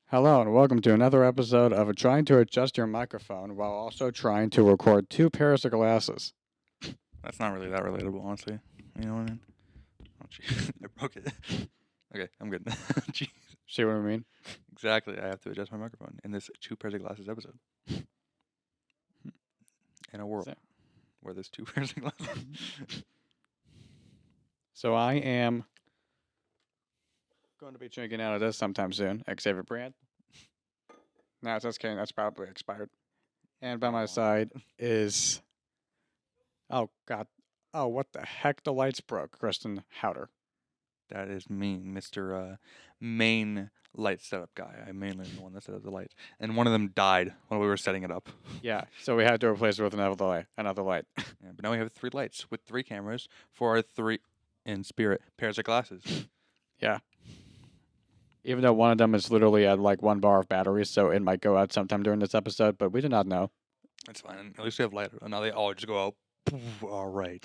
Hello and welcome to another episode of trying to adjust your microphone while also trying to record two pairs of glasses. That's not really that relatable, honestly. You know what I mean? Oh, jeez. I broke it. Okay, I'm good. Jeez. See what I mean? Exactly. I have to adjust my microphone in this two pairs of glasses episode. In a world So- where there's two pairs of glasses. So I am going to be drinking out of this sometime soon, Xavier brand. No, just kidding. That's probably expired. And by my side is, oh god, oh what the heck? The lights broke. Kristen Howder. That is me, Mr. Main light setup guy. I'm mainly the one that set up the lights. And one of them died while we were setting it up. Yeah, so we had to replace it with another light. Another light. Yeah, but now we have 3 lights with 3 cameras for our 3, in spirit, pairs of glasses. Yeah. Even though one of them is literally at like 1 bar of battery, so it might go out sometime during this episode, but we do not know. That's fine. At least we have light. And now they all just go out. All right.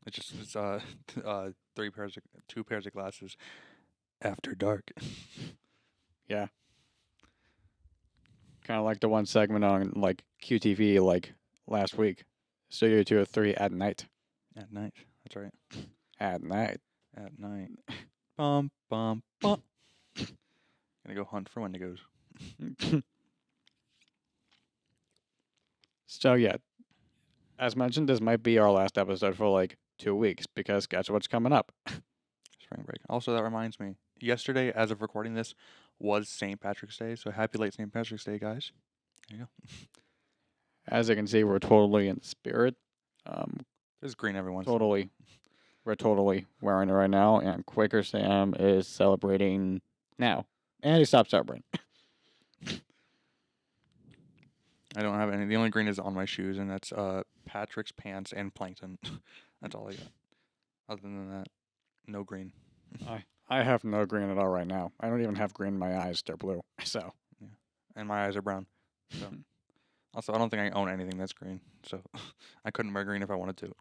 It's 2 pairs of glasses after dark. Yeah. Kind of like the one segment on like QTV like last week. Studio 203 at night. At night. That's right. At night. At night. Bum bum bum. Gonna go hunt for Wendigos. So yeah, as mentioned, this might be our last episode for like 2 weeks because guess what's coming up? Spring break. Also, that reminds me. Yesterday, as of recording this, was St. Patrick's Day. So happy late St. Patrick's Day, guys. There you go. As you can see, we're totally in spirit. There's green everyone's. We're totally wearing it right now, and Quaker Sam is celebrating now, and he stopped celebrating. I don't have any. The only green is on my shoes, and that's Patrick's pants and plankton. That's all I got. Other than that, no green. I have no green at all right now. I don't even have green in my eyes; they're blue. So Yeah, and my eyes are brown. So also, I don't think I own anything that's green. So I couldn't wear green if I wanted to.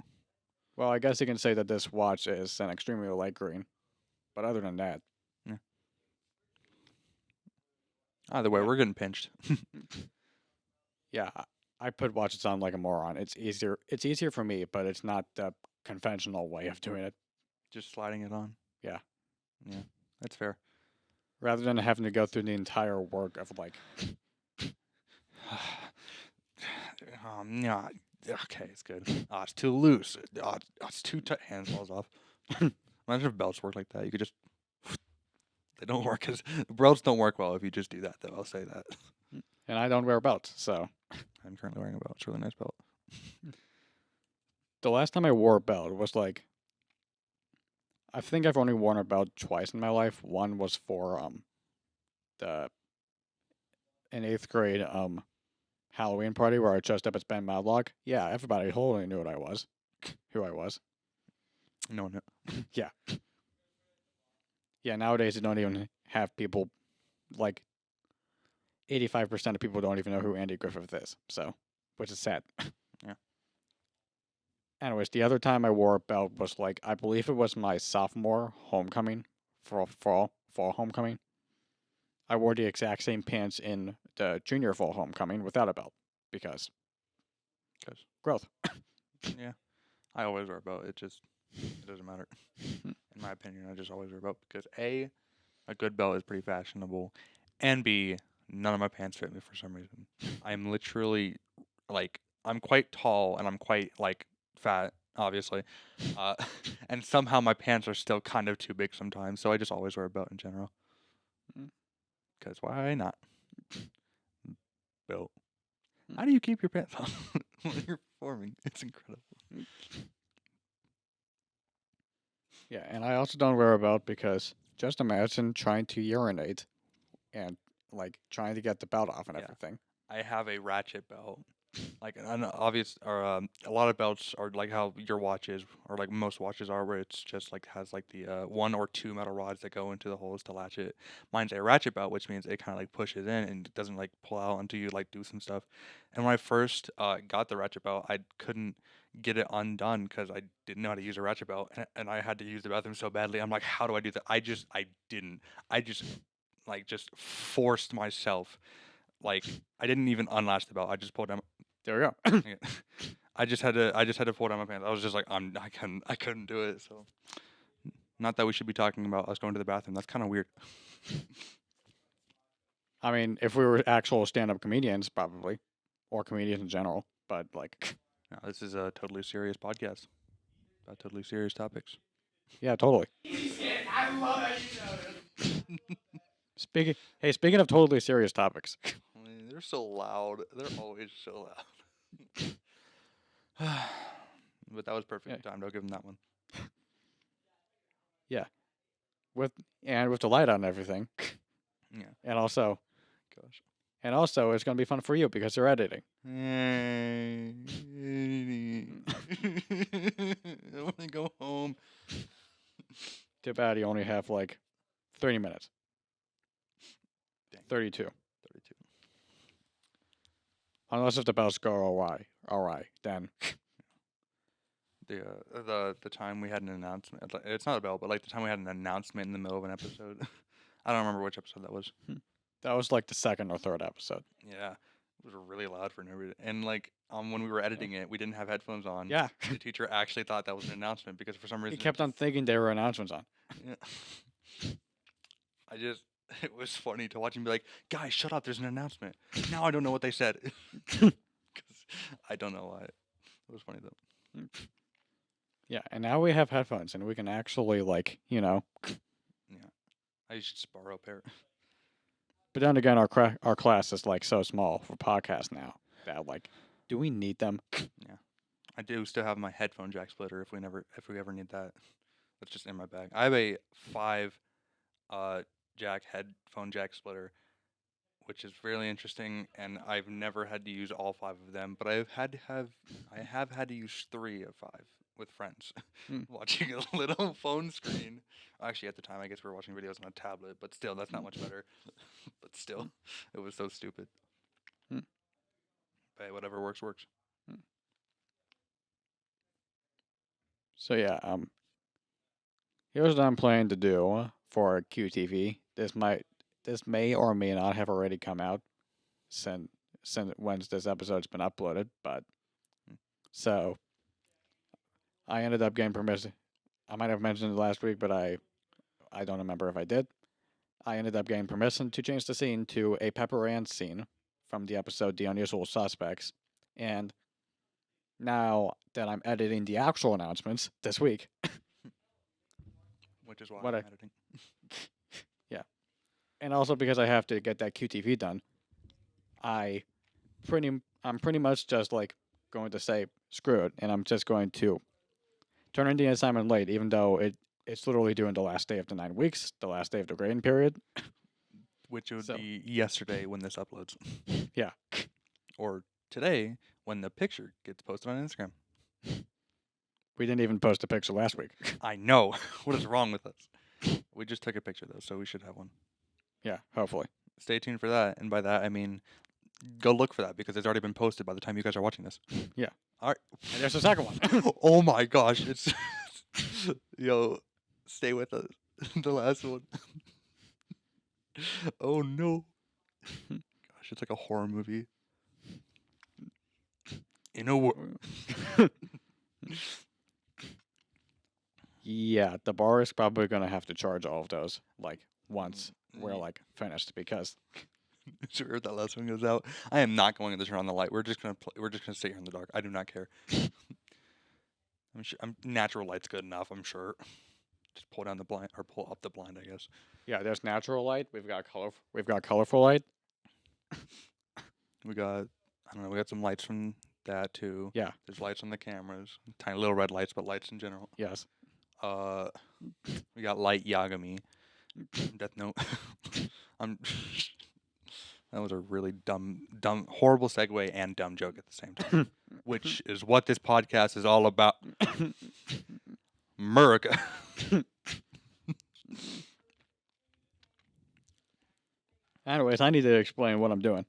well, I guess you can say that this watch is an extremely light green, but other than that, Either way, Yeah. we're getting pinched. yeah, I put watches on like a moron. It's easier. It's easier for me, but it's not the conventional way of doing it. Just sliding it on. Yeah. Yeah, that's fair. Rather than having to go through the entire work of like, Yeah. Okay, it's good. It's too loose. It's too tight. Hand falls off. Imagine if belts worked like that. You could just. They don't work as belts don't work well if you just do that. Though I'll say that. and I don't wear belts, so I'm currently wearing a belt. It's a really nice belt. the last time I wore a belt was like, I think I've only worn a belt twice in my life. One was for the in 8th grade Halloween party where I dressed up as Ben Madlock. Yeah, everybody totally knew what I was, who I was. No one. Yeah, nowadays you don't even have people like 85% of people don't even know who Andy Griffith is. So, which is sad. Yeah. Anyways, the other time I wore a belt was like I believe it was my sophomore homecoming for fall homecoming. I wore the exact same pants in the junior fall homecoming without a belt because Because growth. yeah, I always wear a belt. It doesn't matter. In my opinion, I just always wear a belt because a good belt is pretty fashionable, and B, none of my pants fit me for some reason. I'm literally like I'm quite tall and I'm quite like fat, obviously, uh, and somehow my pants are still kind of too big sometimes. So I just always wear a belt in general. Mm. Because why not? Belt. Mm. How do you keep your pants on when you're performing? It's incredible. Yeah, and I also don't wear a belt because just imagine trying to urinate and like trying to get the belt off and Yeah. everything. I have a ratchet belt. Like an obvious, or a lot of belts are like how your watch is, or like most watches are, where it's just like has like the 1 or 2 metal rods that go into the holes to latch it. Mine's a ratchet belt, which means it kind of like pushes in and it doesn't like pull out until you like do some stuff. And when I first got the ratchet belt, I couldn't get it undone because I didn't know how to use a ratchet belt, and I had to use the bathroom so badly. I'm like, how do I do that? I didn't. I just like just forced myself. Like I didn't even unlatch the belt. I just pulled down. There we go. Yeah. I just had to pull down my pants. I was just like I couldn't do it. So not that we should be talking about us going to the bathroom. That's kind of weird. I mean, if we were actual stand-up comedians, probably, or comedians in general. But like, No, this is a totally serious podcast about totally serious topics. yeah, totally. Speaking of totally serious topics, I mean, they're so loud. They're always so loud. But that was perfect time. I'll give them that one. with the light on and everything, Yeah. and also Gosh. it's gonna be fun for you because you're editing. I want to go home. Too bad you only have like 30 minutes. Dang. 32. 32. Unless if the bells go all right, then The time we had an announcement. It's not a bell, but like the time we had an announcement in the middle of an episode. I don't remember which episode that was. that was like the second or third episode. Yeah, it was really loud for no reason. And like when we were editing it, we didn't have headphones on. Yeah, The teacher actually thought that was an announcement because for some he reason kept on thinking there were announcements on. Yeah. It was funny to watch him be like, guys, shut up, there's an announcement. Now I don't know what they said. Because I don't know why. It was funny though. Yeah, and now we have headphones and we can actually like I should just borrow a pair. But then again, our class is like so small for podcasts now that like, do we need them? I do still have my headphone jack splitter if we ever need that. That's just in my bag. I have a 5 headphone jack splitter, which is really interesting, and I've never had to use all 5 of them, but I have had to use 3 of 5 with friends, watching a little phone screen. Actually, at the time, I guess we were watching videos on a tablet, but still, that's not much better. But still, it was so stupid. Hmm. But hey, whatever works, works. So yeah, here's what I'm planning to do for QTV. This may or may not have already come out since when this episode's been uploaded, but so I ended up getting permission. I might have mentioned it last week, but I don't remember if I did. I ended up getting permission to change the scene to a Pepper Ann scene from the episode The Unusual Suspects, and now that I'm editing the actual announcements this week, which is why What I'm I- editing. and also because I have to get that QTV done, I'm pretty much just like going to say screw it, and I'm just going to turn in the assignment late, even though it's literally due on the last day of the 9 weeks, the last day of the grading period. Which would So- be yesterday when this uploads. Yeah. Or today when the picture gets posted on Instagram. We didn't even post a picture last week. I know. What is wrong with us? We just took a picture though, so we should have one. Yeah, hopefully. Stay tuned for that. And by that I mean go look for that because it's already been posted by the time you guys are watching this. Yeah. All right. And there's the second one. Oh my gosh, it's yo, stay with us. The last one. Oh no. Gosh, it's like a horror movie. In a world. Yeah, the bar is probably gonna have to charge all of those like once we're like finished because Sure, if that last one goes out. I am not going to turn on the light. We're just gonna sit here in the dark. I do not care. I'm sure. Natural light's good enough. I'm sure. Just pull down the blind or pull up the blind. I guess. yeah, there's natural light. We've got colorful light. We got. I don't know. We got some lights from that too. Yeah. There's lights on the cameras. Tiny little red lights, but lights in general. Yes. We got light Yagami. Death Note. That was a really dumb, horrible segue and dumb joke at the same time, which is what this podcast is all about. America. Anyways, I need to explain what I'm doing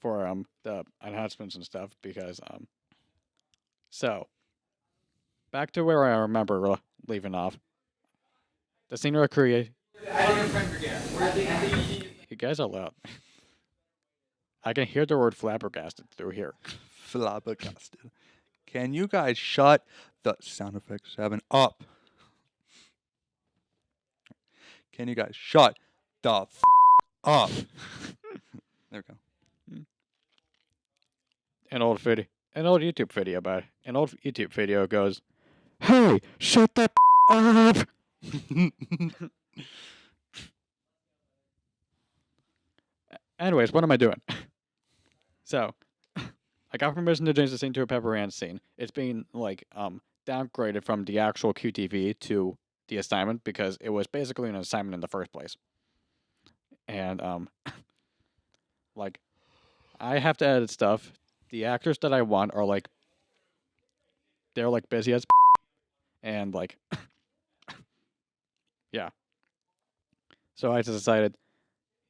for the enhancements and stuff because so back to where I remember leaving off. The scene recreation. You guys are loud. I can hear the word flabbergasted through here. Flabbergasted. Can you guys shut the sound effect 7 up? Can you guys shut the up? There we go. An old YouTube video about it. An old YouTube video goes, "Hey, shut the up!" Anyways, what am I doing? So, I got permission to change the scene to a Pepper Ranch scene. It's being downgraded from the actual QTV to the assignment because it was basically an assignment in the first place. And I have to edit stuff. The actors that I want are they're busy as and yeah. So I just decided,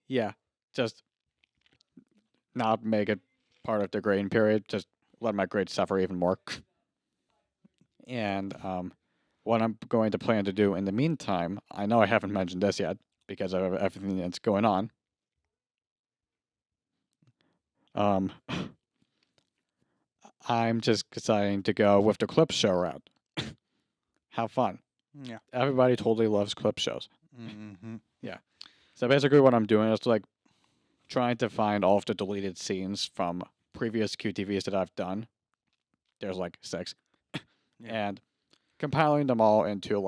yeah, just not make it part of the grading period. Just let my grades suffer even more. And what I'm going to plan to do in the meantime, I know I haven't mentioned this yet because of everything that's going on. I'm just deciding to go with the clip show route. Have fun. Yeah. Everybody totally loves clip shows. Mm-hmm. Yeah. So basically what I'm doing is trying to find all of the deleted scenes from previous QTVs that I've done. There's 6. Yeah. And compiling them all into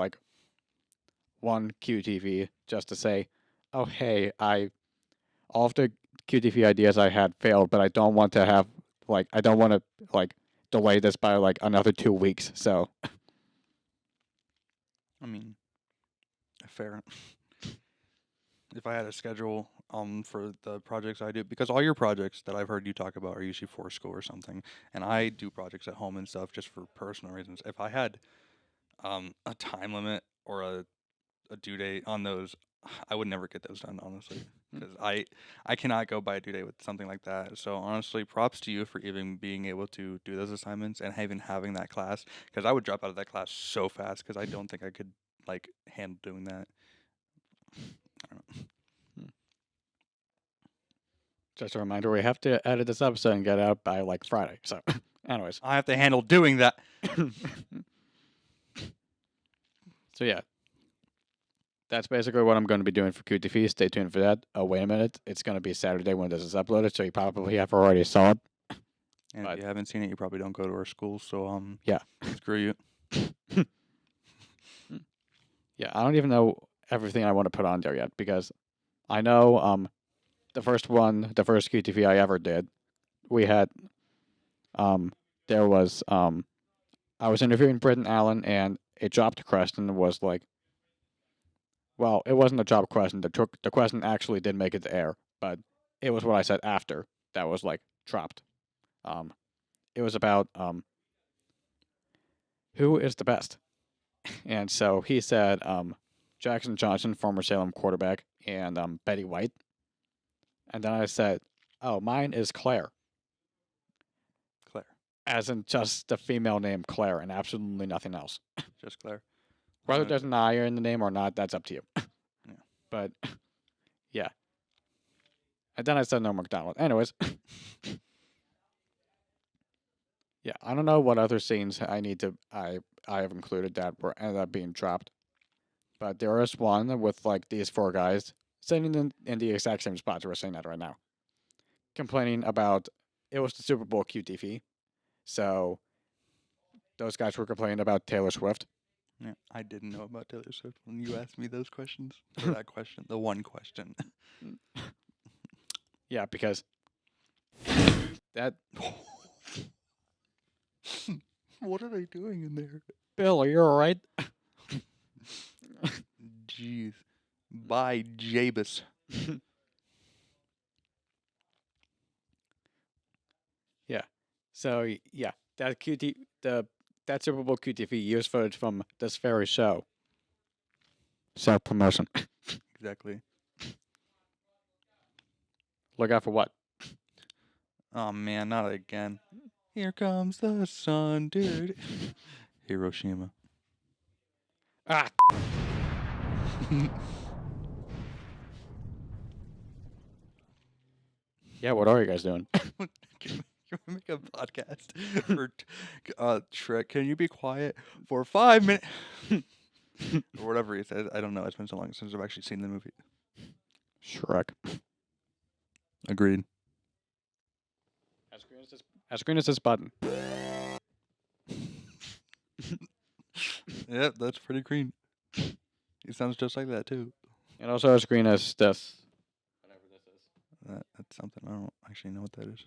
one QTV just to say, oh hey, all of the QTV ideas I had failed, but I don't want to have I don't want to delay this by another 2 weeks. So I mean, fair. If I had a schedule for the projects I do, because all your projects that I've heard you talk about are usually for school or something, and I do projects at home and stuff just for personal reasons. If I had a time limit or a due date on those, I would never get those done, honestly, because I cannot go by a due date with something like that. So honestly, props to you for even being able to do those assignments and even having that class, because I would drop out of that class so fast because I don't think I could handle doing that. I don't know. Just a reminder, we have to edit this episode and get it out by Friday. So, anyways. I have to handle doing that. So yeah. That's basically what I'm going to be doing for QTV. Stay tuned for that. Oh, wait a minute. It's going to be Saturday when this is uploaded, so you probably have already saw it. And if you haven't seen it, you probably don't go to our school, so yeah. Screw you. Yeah, I don't even know everything I want to put on there yet because I know the first QTV I ever did, we had there was I was interviewing Britton Allen, and a job question was well, it wasn't a job question. The question actually did make it to air, but it was what I said after that was dropped. It was about who is the best, and so he said Jackson Johnson, former Salem quarterback, and Betty White, and then I said, oh, mine is Claire. Claire. As in just the female name Claire and absolutely nothing else. Just Claire. Whether there's an I in the name or not, that's up to you. Yeah. But, yeah. And then I said no McDonald. Anyways. Yeah, I don't know what other scenes I have included that ended up being dropped. But there is one with these 4 guys sitting in the exact same spot we're sitting at right now. Complaining about, it was the Super Bowl QTV. So, those guys were complaining about Taylor Swift. Yeah, I didn't know about Taylor Swift when you asked me those questions. Or that question. The one question. Yeah, because that... What are they doing in there? Bill, are you alright? Jeez. Bye, Jabus. Yeah. So, yeah. That that Super Bowl QTV used footage from this very show. Self-promotion. Exactly. Look out for what? Oh, man, not again. Here comes the sun, dude. Hiroshima. Ah! Yeah, what are you guys doing? Can we make a podcast for Shrek? Can you be quiet for 5 minutes? Or whatever he says. I don't know. It's been so long since I've actually seen the movie. Shrek. Agreed. As green as this button. Yep, that's pretty green. He sounds just like that too. And also as green as this. Whatever this is. That's something I don't actually know what that is.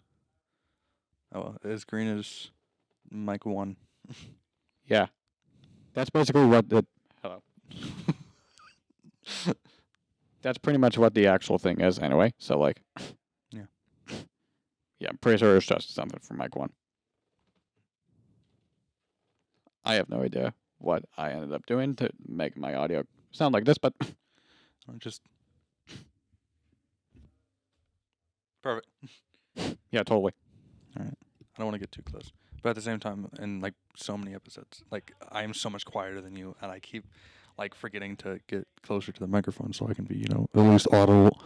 Oh, well, as green as Mike 1. Yeah. That's basically what the... Hello. That's pretty much what the actual thing is anyway. So, like... Yeah. Yeah, I'm pretty sure it's just something from Mike 1. I have no idea what I ended up doing to make my audio sound like this, but... Just... Perfect. Yeah, totally. All right. I don't want to get too close. But at the same time, in like so many episodes, like I am so much quieter than you, and I keep like forgetting to get closer to the microphone so I can be, you know, at least audible.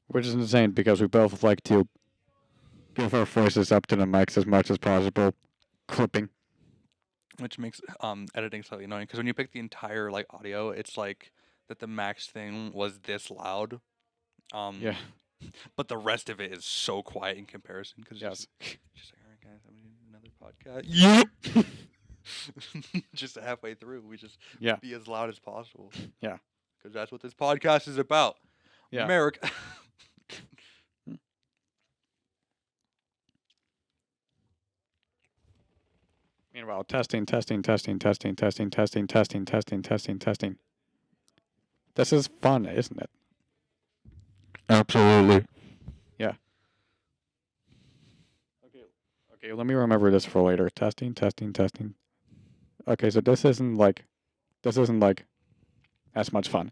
Which is insane because we both like to give our voices up to the mics as much as possible. Clipping. Which makes editing slightly annoying because when you pick the entire like audio, it's like that the max thing was this loud. Yeah. But the rest of it is so quiet in comparison because Yes. just like, all right, guys, I'm gonna do another podcast. Yep. Just halfway through, we just be as loud as possible. Yeah. Because that's what this podcast is about. Yeah. America. Meanwhile, testing. This is fun, isn't it? Absolutely. Yeah. Okay, let me remember this for later. Testing. Okay, so this isn't like as much fun.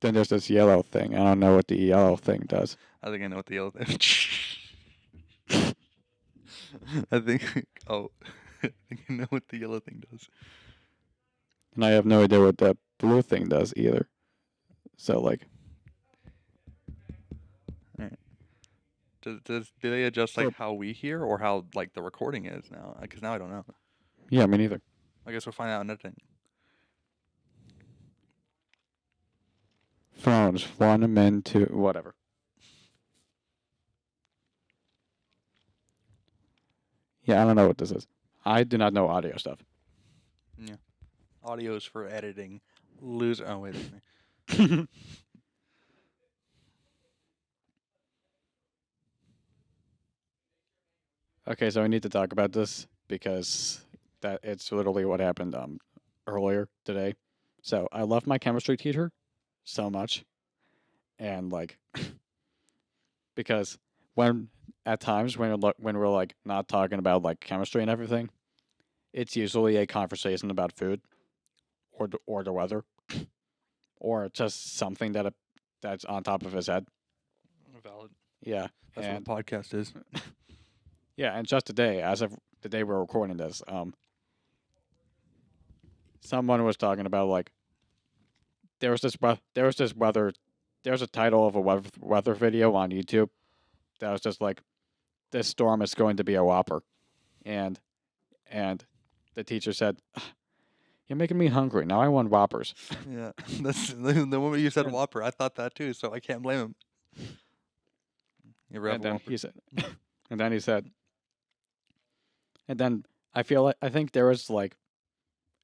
Then there's this yellow thing. I don't know what the yellow thing does. I think I know what the yellow thing. I think. Oh, I think I know what the yellow thing does. And I have no idea what the blue thing does either. So like. Do they adjust like how we hear or how like the recording is now? Because now I don't know. Yeah, me neither. I guess we'll find out in editing. Phones, 1, men, 2, whatever. Yeah, I don't know what this is. I do not know audio stuff. Yeah. Audio is for editing. Loser. Oh, wait, that's me. Okay, so I need to talk about this because that it's literally what happened earlier today. So I love my chemistry teacher so much, and like because when at times when we're like not talking about like chemistry and everything, it's usually a conversation about food or the weather or just something that's on top of his head. Valid. Yeah, That's what a podcast is. Yeah, and just today, as of the day we're recording this, someone was talking about like there's a title of a weather video on YouTube that was just like this storm is going to be a whopper, and the teacher said, "You're making me hungry now. I want whoppers." Yeah, that's the moment you said Whopper. I thought that too, so I can't blame him. You ever have And a then Whopper? he said, and then I think there was like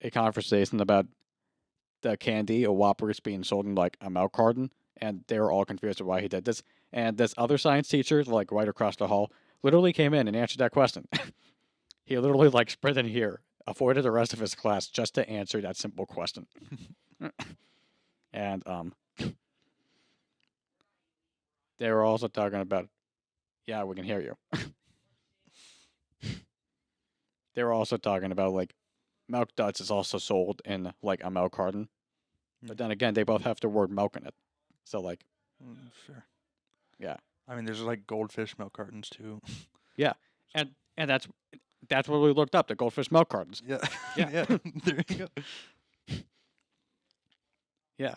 a conversation about the candy of Whoppers being sold in like a milk carton, and they were all confused at why he did this. And this other science teacher, like right across the hall, literally came in and answered that question. He literally like sprinted here, avoided the rest of his class just to answer that simple question. And they were also talking about, yeah, we can hear you. They were also talking about like milk duds is also sold in like a milk carton. But then again, they both have the word milk in it. So like, Sure. yeah. I mean, there's like goldfish milk cartons too. Yeah, and that's what we looked up, the goldfish milk cartons. Yeah. Yeah. Yeah. There you go. Yeah.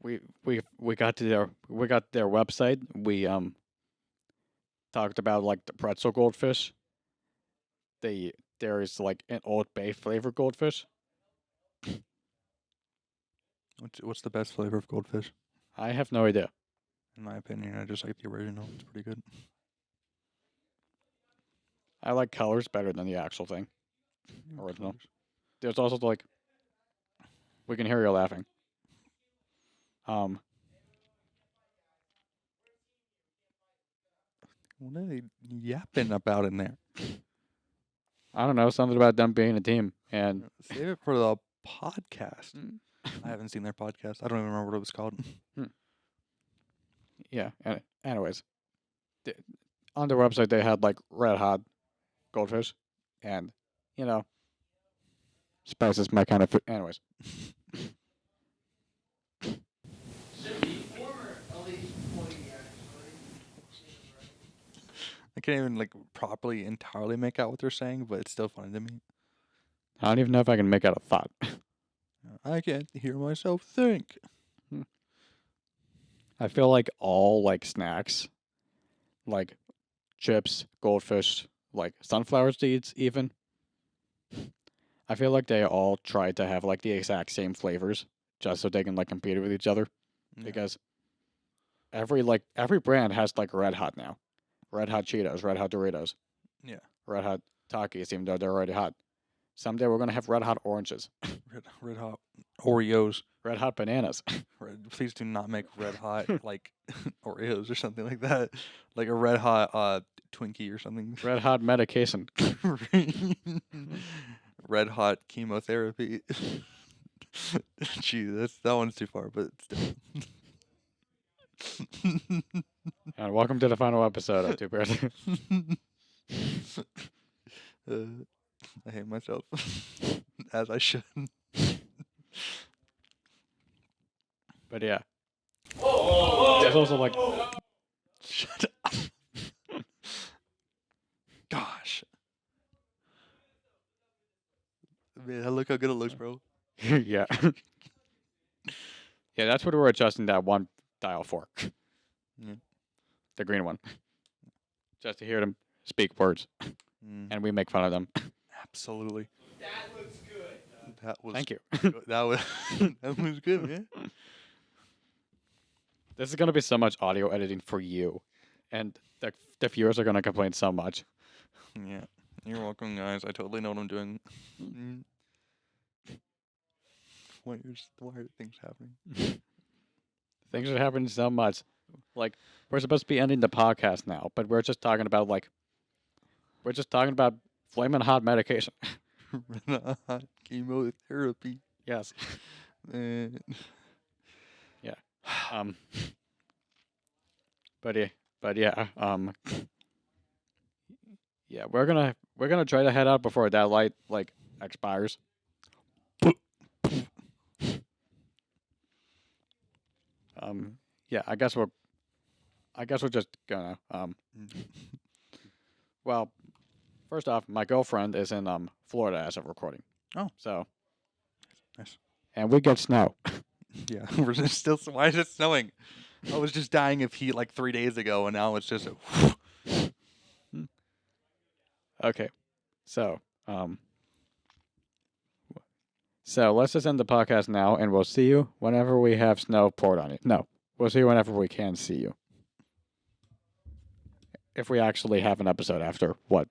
we got to their website. We talked about like the pretzel goldfish. There is like an Old Bay flavored goldfish. What's the best flavor of goldfish? I have no idea. In my opinion, I just like the original. It's pretty good. I like colors better than the actual thing. Original. There's also like we can hear you laughing. What are they yapping about in there? I don't know, something about them being a team and Save it for the podcast. I haven't seen their podcast. I don't even remember what it was called. yeah. And anyways, on their website they had like red hot goldfish, and you know, spice is my kind of food. Anyways, I can't even like properly entirely make out what they're saying, but it's still funny to me. I don't even know if I can make out a thought. I can't hear myself think. I feel like all like snacks, like chips, goldfish, like sunflower seeds, even. I feel like they all try to have like the exact same flavors just so they can like compete with each other. Yeah. Because every brand has like Red Hot now. Red Hot Cheetos, Red Hot Doritos. Yeah. Red Hot Takis, even though they're already hot. Someday we're gonna have Red Hot Oranges. Red Hot Oreos. Red Hot Bananas. Please do not make Red Hot like Oreos or something like that. Like a Red Hot Twinkie or something. Red Hot Medication. Red Hot Chemotherapy. Gee, that one's too far, but still. And welcome to the final episode of Two Bears. I hate myself. As I should. But yeah. There's also like Shut up. Gosh. Man, look how good it looks, bro. yeah. Yeah, that's what we're adjusting that one dial for. Yeah. The green one. Just to hear them speak words. And we make fun of them. Absolutely. That looks good. That was Thank you. that was that was good, man. This is going to be so much audio editing for you. And the viewers are going to complain so much. Yeah. You're welcome, guys. I totally know what I'm doing. Why are things happening? Things are happening so much. Like, we're supposed to be ending the podcast now, but we're just talking about, flaming hot medication. Red Hot Chemotherapy. Yes. Man. Yeah. But yeah. Yeah, we're gonna try to head out before that light like expires. Yeah, I guess we're just gonna well, first off, my girlfriend is in Florida as of recording. Oh. So Nice. and we get snow. Yeah, we're just still. Why is it snowing? I was just dying of heat like 3 days ago, and now it's just. Okay. So so let's just end the podcast now, and we'll see you whenever we have snow poured on it. No, we'll see you whenever we can see you. If we actually have an episode after what